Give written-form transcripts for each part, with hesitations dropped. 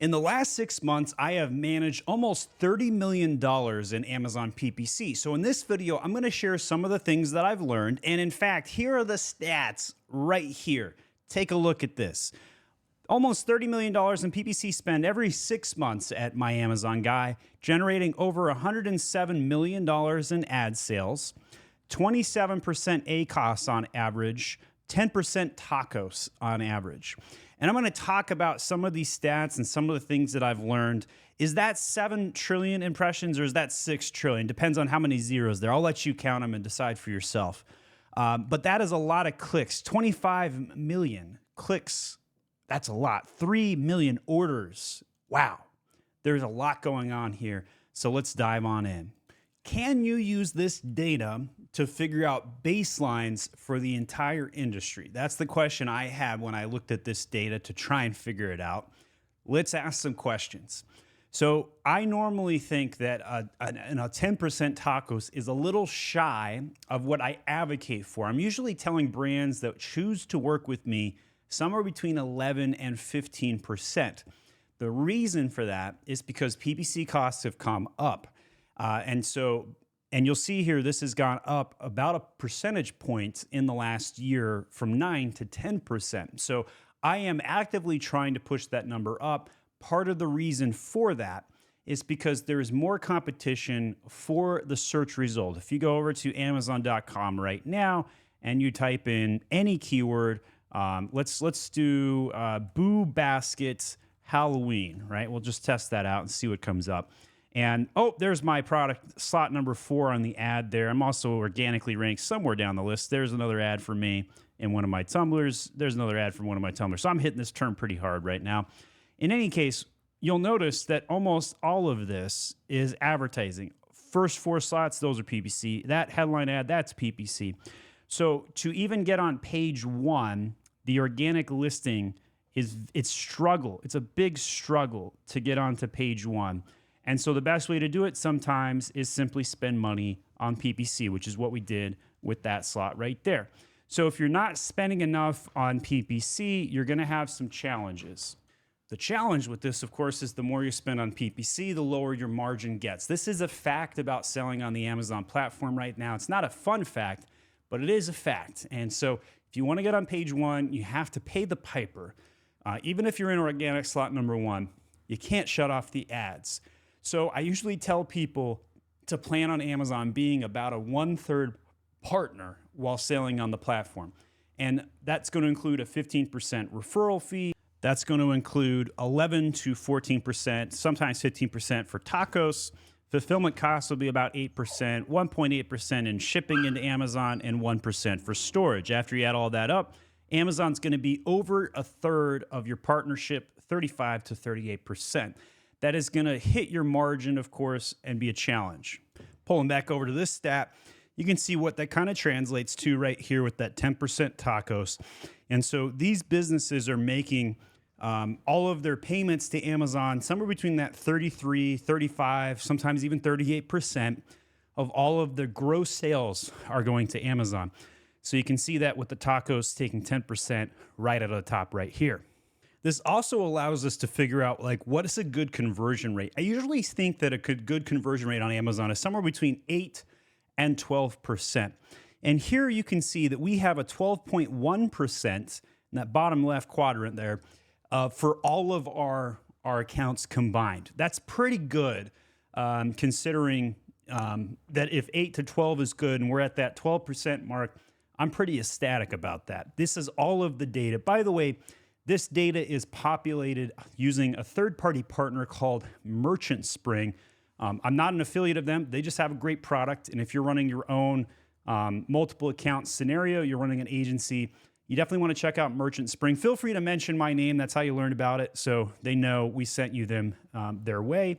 In the last 6 months, I have managed almost $30 million in Amazon PPC. So in this video, I'm going to share some of the things that I've learned. And in fact, here are the stats right here. Take a look at this. Almost $30 million in PPC spend every 6 months at My Amazon Guy, generating over $107 million in ad sales, 27% ACOS on average, 10% tacos on average. And I'm going to talk about some of these stats and some of the things that I've learned. Is that 7 trillion impressions or is that 6 trillion? Depends on how many zeros there. I'll let you count them and decide for yourself. But that is a lot of clicks. 25 million clicks. That's a lot. 3 million orders. Wow. There's a lot going on here. So let's dive on in. Can you use this data to figure out baselines for the entire industry? That's the question I had when I looked at this data to try and figure it out. Let's ask some questions. So I normally think that a 10% tacos is a little shy of what I advocate for. I'm usually telling brands that choose to work with me somewhere between 11 and 15%. The reason for that is because PPC costs have come up. And you'll see here, this has gone up about a percentage point in the last year from 9 to 10%. So I am actively trying to push that number up. Part of the reason for that is because there is more competition for the search result. If you go over to Amazon.com right now and you type in any keyword, let's do Boo Basket Halloween, right? We'll just test that out and see what comes up. And, oh, there's my product, slot number 4 on the ad there. I'm also organically ranked somewhere down the list. There's another ad for me in one of my tumblers. There's another ad from one of my tumblers. So I'm hitting this term pretty hard right now. In any case, you'll notice that almost all of this is advertising. First 4 slots, those are PPC. That headline ad, that's PPC. So to even get on page 1, the organic listing it's struggle. It's a big struggle to get onto page 1. And so the best way to do it sometimes is simply spend money on PPC, which is what we did with that slot right there. So if you're not spending enough on PPC, you're going to have some challenges. The challenge with this, of course, is the more you spend on PPC, the lower your margin gets. This is a fact about selling on the Amazon platform right now. It's not a fun fact, but it is a fact. And so if you want to get on page 1, you have to pay the piper. Even if you're in organic slot number 1, you can't shut off the ads. So I usually tell people to plan on Amazon being about a 1/3 partner while selling on the platform. And that's going to include a 15% referral fee. That's going to include 11 to 14%, sometimes 15% for tacos. Fulfillment costs will be about 8%, 1.8% in shipping into Amazon, and 1% for storage. After you add all that up, Amazon's going to be over 1/3 of your partnership, 35 to 38%. That is going to hit your margin, of course, and be a challenge. Pulling back over to this stat, you can see what that kind of translates to right here with that 10% tacos. And so these businesses are making all of their payments to Amazon somewhere between that 33, 35, sometimes even 38% of all of the gross sales are going to Amazon. So you can see that with the tacos taking 10% right out of the top right here. This also allows us to figure out, like, what is a good conversion rate? I usually think that a good conversion rate on Amazon is somewhere between 8 and 12%. And here you can see that we have a 12.1% in that bottom left quadrant there for all of our accounts combined. That's pretty good considering that if 8 to 12 is good and we're at that 12% mark, I'm pretty ecstatic about that. This is all of the data. By the way, this data is populated using a third-party partner called Merchant Spring. I'm not an affiliate of them. They just have a great product. And if you're running your own multiple account scenario, you're running an agency, you definitely want to check out Merchant Spring. Feel free to mention my name. That's how you learn about it. So they know we sent you them their way.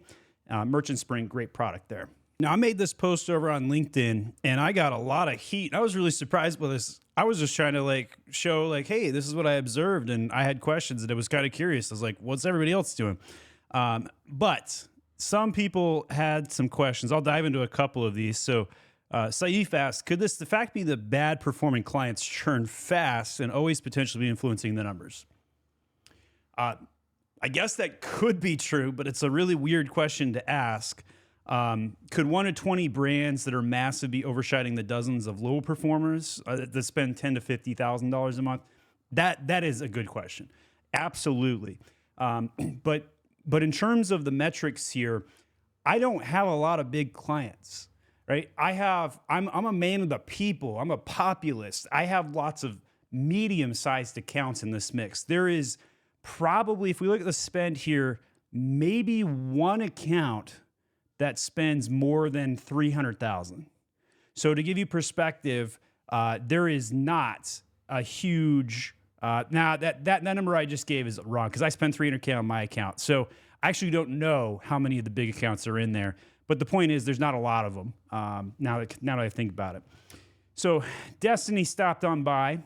Merchant Spring, great product there. Now, I made this post over on LinkedIn, and I got a lot of heat. I was really surprised by this. I was just trying to show hey, this is what I observed, and I had questions, and I was kind of curious. I was like, what's everybody else doing? But some people had some questions. I'll dive into a couple of these. So Saif asked, could the fact be that bad performing clients churn fast and always potentially be influencing the numbers? I guess that could be true, but it's a really weird question to ask. Could 1 to 20 brands that are massive be overshadowing the dozens of low performers that spend $10,000 to $50,000 a month? That is a good question. Absolutely. But in terms of the metrics here, I don't have a lot of big clients, right? I'm a man of the people. I'm a populist. I have lots of medium-sized accounts in this mix. There is probably, if we look at the spend here, maybe one account that spends more than 300,000. So to give you perspective, there is not a huge. Now that number I just gave is wrong because I spend 300K on my account. So I actually don't know how many of the big accounts are in there. But the point is, there's not a lot of them. Now that I think about it. So Destiny stopped on by.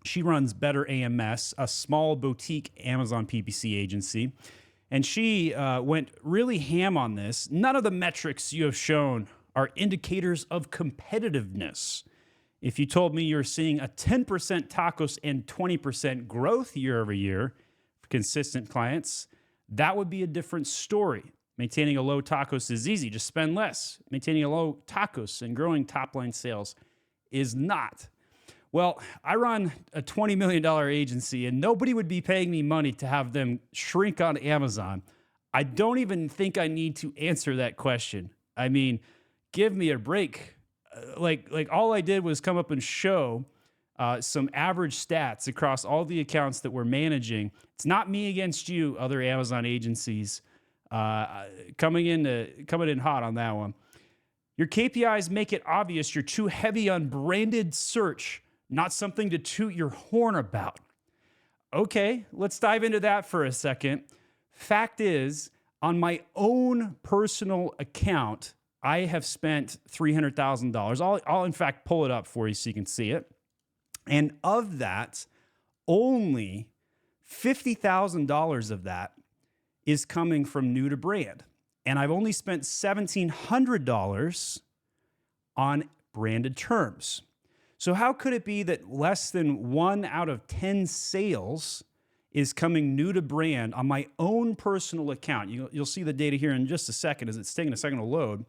She runs Better AMS, a small boutique Amazon PPC agency. And she went really ham on this. None of the metrics you have shown are indicators of competitiveness. If you told me you're seeing a 10% tacos and 20% growth year over year for consistent clients, that would be a different story. Maintaining a low tacos is easy. Just spend less. Maintaining a low tacos and growing top line sales is not. Well, I run a $20 million agency and nobody would be paying me money to have them shrink on Amazon. I don't even think I need to answer that question. I mean, give me a break. Like all I did was come up and show some average stats across all the accounts that we're managing. It's not me against you, other Amazon agencies, coming in hot on that one. Your KPIs make it obvious you're too heavy on branded search, not something to toot your horn about. Okay, let's dive into that for a second. Fact is, on my own personal account, I have spent $300,000. I'll in fact pull it up for you so you can see it. And of that, only $50,000 of that is coming from new to brand. And I've only spent $1,700 on branded terms. So how could it be that less than 1 out of 10 sales is coming new to brand on my own personal account? You'll see the data here in just a second as it's taking a second to load.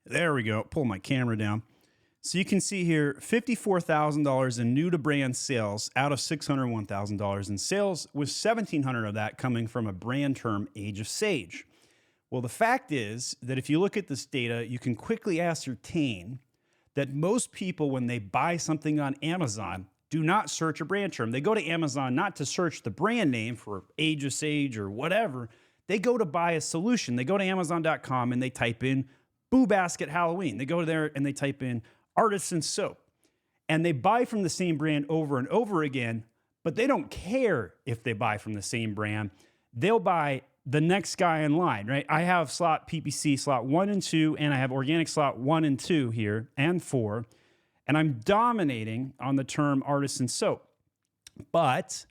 There we go. Pull my camera down. So you can see here $54,000 in new to brand sales out of $601,000 in sales, with $1,700 of that coming from a brand term, Age of Sage. Well, the fact is that if you look at this data, you can quickly ascertain that most people, when they buy something on Amazon, do not search a brand term. They go to Amazon not to search the brand name for Age of Sage or whatever. They go to buy a solution. They go to Amazon.com and they type in Boo Basket Halloween. They go there and they type in Artisan Soap. And they buy from the same brand over and over again, but they don't care if they buy from the same brand. They'll buy the next guy in line, right? I have slot PPC slot 1 and 2, and I have organic slot 1 and 2 here, and 4. And I'm dominating on the term Artisan Soap. But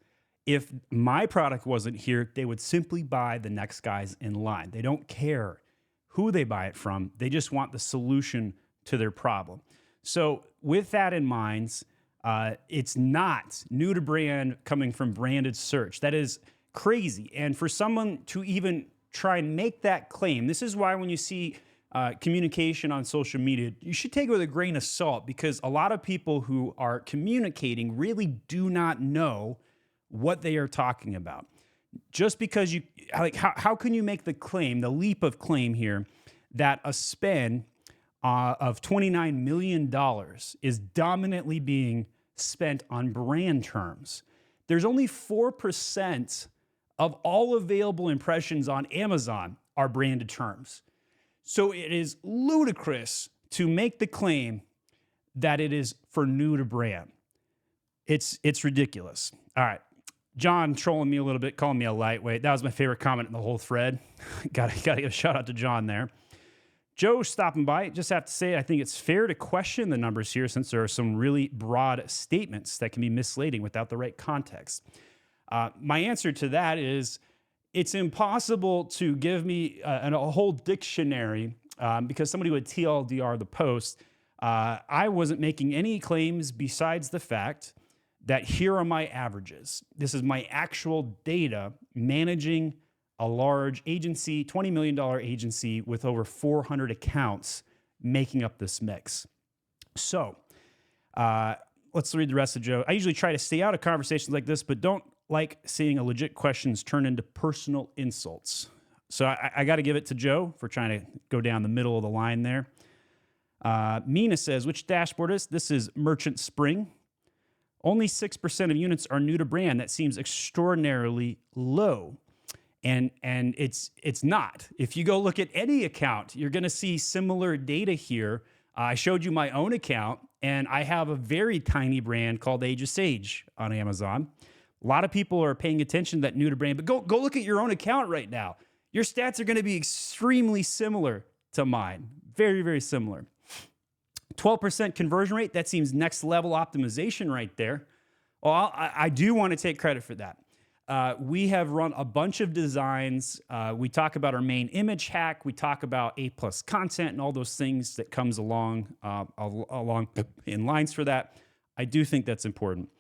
if my product wasn't here, they would simply buy the next guys in line. They don't care who they buy it from. They just want the solution to their problem. So with that in mind, it's not new to brand coming from branded search. That is crazy. And for someone to even try and make that claim, this is why when you see communication on social media, you should take it with a grain of salt, because a lot of people who are communicating really do not know what they are talking about. Just because how can you make the claim, the leap of claim here, that a spend of $29 million is dominantly being spent on brand terms? There's only 4% of all available impressions on Amazon are branded terms. So it is ludicrous to make the claim that it is for new to brand. It's ridiculous. All right. John trolling me a little bit, calling me a lightweight. That was my favorite comment in the whole thread. Gotta give a shout out to John there. Joe stopping by. Just have to say, I think it's fair to question the numbers here, since there are some really broad statements that can be misleading without the right context. My answer to that is it's impossible to give me a whole dictionary because somebody would TLDR the post. I wasn't making any claims besides the fact that here are my averages. This is my actual data managing a large agency, $20 million agency with over 400 accounts making up this mix. So let's read the rest of Joe. I usually try to stay out of conversations like this, but don't like seeing a legit questions turn into personal insults. So I got to give it to Joe for trying to go down the middle of the line there. Mina says, which dashboard is this? Is Merchant Spring. Only 6% of units are new to brand. That seems extraordinarily low. And it's not. If you go look at any account, you're going to see similar data here. I showed you my own account, and I have a very tiny brand called Age Sage on Amazon. A lot of people are paying attention to that new to brand, but go look at your own account right now. Your stats are going to be extremely similar to mine. Very, very similar. 12% conversion rate, that seems next level optimization right there. Well, I do want to take credit for that. We have run a bunch of designs. We talk about our main image hack. We talk about A+ content and all those things that comes along in lines for that. I do think that's important.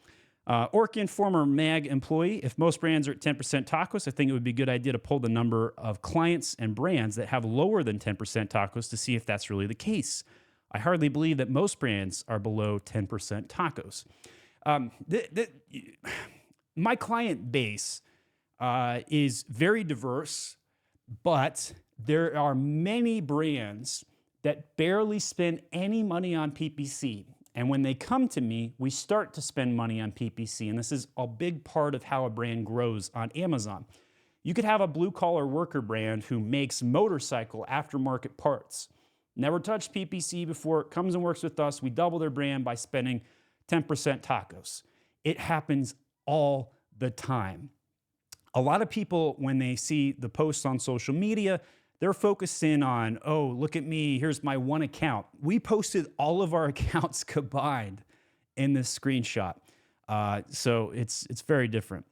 Orkin, former MAG employee, if most brands are at 10% tacos, I think it would be a good idea to pull the number of clients and brands that have lower than 10% tacos to see if that's really the case. I hardly believe that most brands are below 10% tacos. My client base is very diverse, but there are many brands that barely spend any money on PPC. And when they come to me, we start to spend money on PPC. And this is a big part of how a brand grows on Amazon. You could have a blue-collar worker brand who makes motorcycle aftermarket parts. Never touched PPC before, comes and works with us. We double their brand by spending 10% tacos. It happens all the time. A lot of people, when they see the posts on social media, they're focused in on, oh, look at me, here's my one account. We posted all of our accounts combined in this screenshot. So it's very different.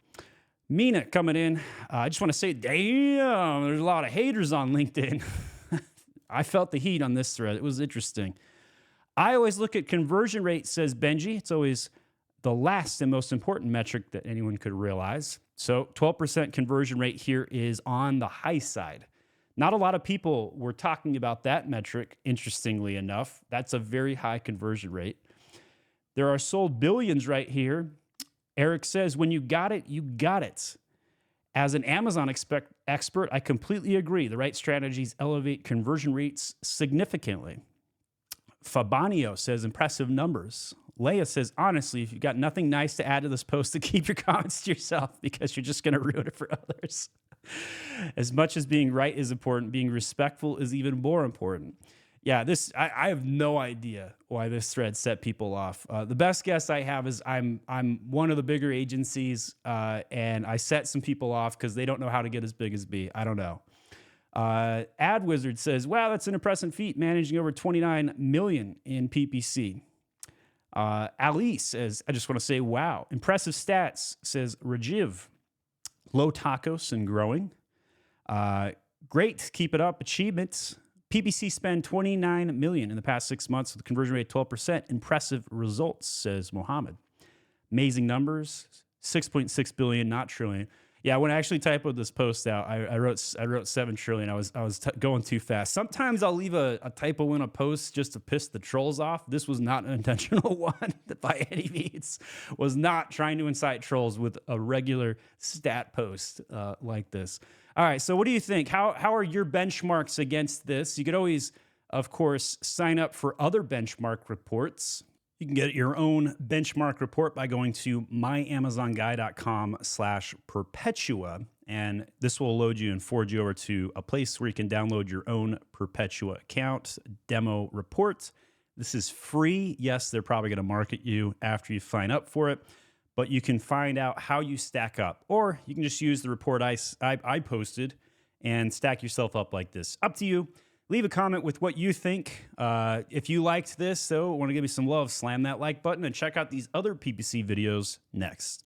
Mina coming in. I just want to say, damn, there's a lot of haters on LinkedIn. I felt the heat on this thread. It was interesting. I always look at conversion rate, says Benji. It's always the last and most important metric that anyone could realize. So 12% conversion rate here is on the high side. Not a lot of people were talking about that metric, interestingly enough. That's a very high conversion rate. There are sold billions right here. Eric says, when you got it, you got it. As an Amazon expert, I completely agree. The right strategies elevate conversion rates significantly. Fabanio says, impressive numbers. Leia says, honestly, if you've got nothing nice to add to this post, to keep your comments to yourself because you're just going to ruin it for others. As much as being right is important, being respectful is even more important. Yeah, I have no idea why this thread set people off. The best guess I have is I'm one of the bigger agencies, and I set some people off because they don't know how to get as big as me. I don't know. Ad Wizard says, wow, that's an impressive feat, managing over 29 million in PPC. Ali says, I just want to say, wow. Impressive stats, says Rajiv. Low tacos and growing. Great, keep it up. Achievements. PPC spend 29 million in the past 6 months with a conversion rate of 12%. Impressive results, says Mohammed. Amazing numbers. 6.6 billion, not trillion. Yeah, when I actually typoed this post out, I wrote 7 trillion. I was going too fast. Sometimes I'll leave a typo in a post just to piss the trolls off. This was not an intentional one by any means. Was not trying to incite trolls with a regular stat post like this. All right, so what do you think? How are your benchmarks against this? You could always, of course, sign up for other benchmark reports. You can get your own benchmark report by going to myamazonguy.com/Perpetua, and this will load you and forward you over to a place where you can download your own Perpetua account demo report. This is free. Yes, they're probably going to market you after you sign up for it, but you can find out how you stack up, or you can just use the report I posted and stack yourself up like this. Up to you. Leave a comment with what you think. If you liked this, though, want to give me some love, slam that like button and check out these other PPC videos next.